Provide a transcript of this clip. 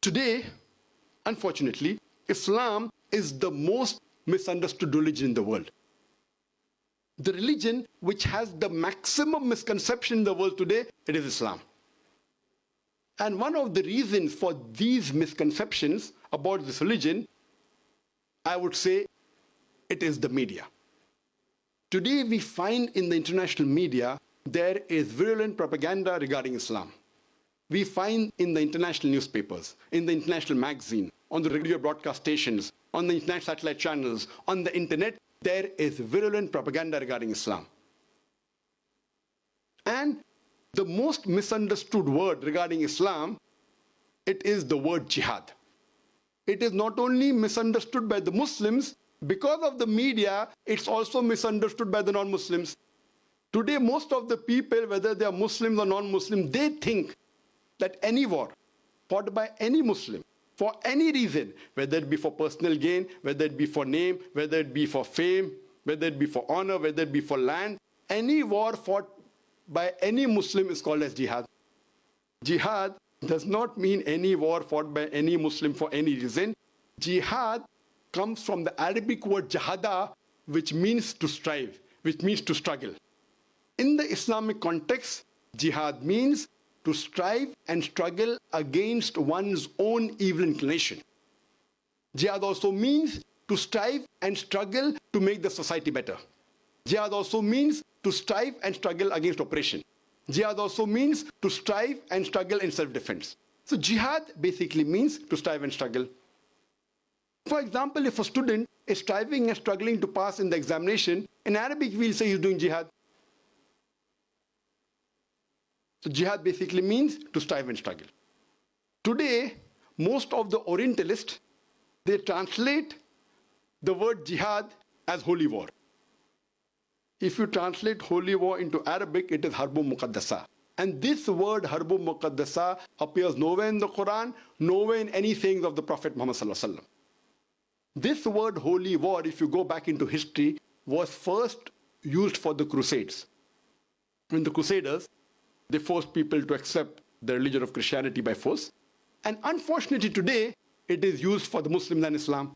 Today, unfortunately, Islam is the most misunderstood religion in the world. The religion which has the maximum misconception in the world today, it is Islam. And one of the reasons for these misconceptions about this religion, I would say, it is the media. Today we find in the international media, there is virulent propaganda regarding Islam. We find in the international newspapers, in the international magazine, on the radio broadcast stations, on the internet satellite channels, on the internet, there is virulent propaganda regarding Islam. And the most misunderstood word regarding Islam, it is the word jihad. It is not only misunderstood by the Muslims, because of the media, it's also misunderstood by the non-Muslims. Today, most of the people, whether they are Muslims or non-Muslims, they think that any war fought by any Muslim, for any reason, whether it be for personal gain, whether it be for name, whether it be for fame, whether it be for honor, whether it be for land, any war fought by any Muslim is called as jihad. Jihad does not mean any war fought by any Muslim for any reason. Jihad comes from the Arabic word jahada, which means to strive, which means to struggle. In the Islamic context, jihad means to strive and struggle against one's own evil inclination. Jihad also means to strive and struggle to make the society better. Jihad also means to strive and struggle against oppression. Jihad also means to strive and struggle in self-defense. So jihad basically means to strive and struggle. For example, if a student is striving and struggling to pass in the examination, in Arabic we'll say he's doing jihad. So jihad basically means to strive and struggle. Today, most of the Orientalists, they translate the word jihad as holy war. If you translate holy war into Arabic, it is Harbun Muqaddasa. And this word Harbun Muqaddasa appears nowhere in the Quran, nowhere in any sayings of the Prophet Muhammad Sallallahu Alaihi Wasallam. This word holy war, if you go back into history, was first used for the Crusades. When the Crusaders, they forced people to accept the religion of Christianity by force. And unfortunately today, it is used for the Muslims and Islam.